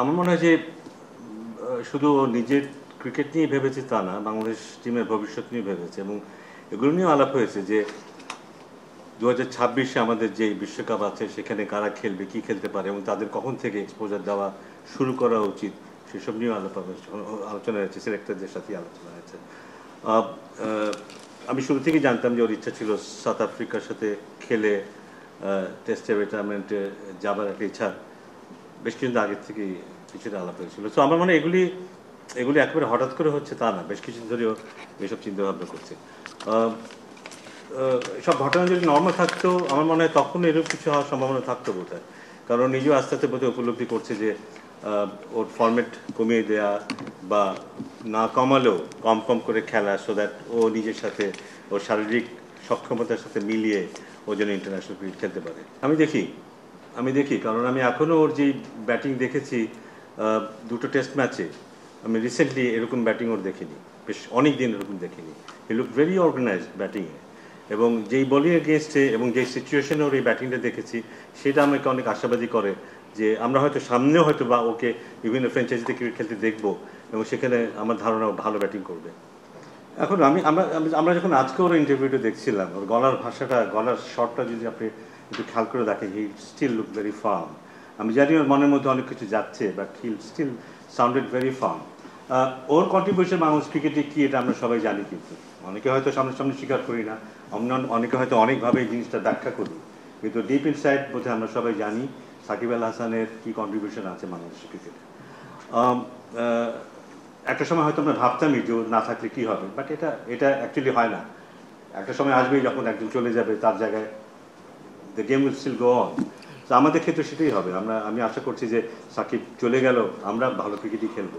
আমার মনে হয় যে শুধু নিজের ক্রিকেট নিয়ে ভেবেছে তা না, বাংলাদেশ টিমের ভবিষ্যৎ নিয়ে ভেবেছে এবং এগুলো নিয়েও আলাপ হয়েছে যে 2026-এ আমাদের যে বিশ্বকাপ আছে সেখানে কারা খেলবে, কি খেলতে পারে এবং তাদের কখন থেকে এক্সপোজার দেওয়া শুরু করা উচিত সেসব নিয়েও আলোচনা হয়েছে, সিলেক্টরদের সাথে আলোচনা হয়েছে। আহ, আহ, আমি শুরু থেকেই জানতাম যে ওর ইচ্ছা ছিল সাউথ আফ্রিকার সাথে খেলে টেস্টে রিটায়ারমেন্টে যাবার একটা ইচ্ছা বেশ কিছুদিন আগের থেকেই কিছুটা আলাপ হয়েছিল। তো আমার মনে হয় এগুলি এগুলি একেবারে হঠাৎ করে হচ্ছে তা না, বেশ কিছুদিন ধরেও এসব চিন্তাভাবনা করছে। আহ, সব ঘটনা যদি নর্মাল থাকতো আমার মনে হয় তখন এরকম কিছু হওয়ার সম্ভাবনা থাকতো বোধ হয়, কারণ নিজেও আস্তে আস্তে বোধহয় উপলব্ধি করছে যে ওর ফরম্যাট কমিয়ে দেয়া বা না কমালেও কম কম করে খেলা, সো দ্যাট ও নিজের সাথে ওর শারীরিক সক্ষমতার সাথে মিলিয়ে ও যেন ইন্টারন্যাশনাল ক্রিকেট খেলতে পারে। আমি দেখি কারণ আমি এখনও ওর যেই ব্যাটিং দেখেছি দুটো টেস্ট ম্যাচে, আমি রিসেন্টলি এরকম ব্যাটিং ওর দেখিনি, বেশ অনেক দিন এরকম দেখিনি। হি লুক ভেরি অর্গানাইজড ব্যাটিংয়ে, এবং যেই বলিং এগেনস্টে এবং যেই সিচুয়েশনে ওর এই ব্যাটিংটা দেখেছি সেটা আমাকে অনেক আশাবাদী করে যে আমরা হয়তো সামনেও হয়তো বা ওকে বিভিন্ন ফ্র্যাঞ্চাইজিতে ক্রিকেট খেলতে দেখবো এবং সেখানে আমার ধারণা ভালো ব্যাটিং করবে। এখন আমরা যখন আজকে ওর ইন্টারভিউটা দেখছিলাম, ওর গলার ভাষাটা, গলার শটটা যদি আপনি একটু খেয়াল করে দেখেন, he still look very firm. আমি জানি ওর মনের মধ্যে অনেক কিছু যাচ্ছে, but he still sounded very firm. ওর কন্ট্রিবিউশন বাংলাদেশ ক্রিকেটে কী এটা আমরা সবাই জানি, কিন্তু অনেকে হয়তো সামনাসামনি স্বীকার করি না, অনেকে হয়তো অনেকভাবে এই জিনিসটা ব্যাখ্যা করি, কিন্তু ডিপ ইনসাইড বোধহয় আমরা সবাই জানি সাকিব আল হাসানের কী কন্ট্রিবিউশন আছে বাংলাদেশ ক্রিকেটে। একটা সময় হয়তো আমরা ভাবতামই যে না থাকলে কী হবে, বাট এটা এটা অ্যাকচুয়ালি হয় না। একটা সময় আসবেই যখন একজন চলে যাবে, তার জায়গায় the game will still go on. তো আমাদের ক্ষেত্রে সেটাই হবে। আমি আশা করছি যে সাকিব চলে গেল আমরা ভালো ক্রিকেটই খেলবো।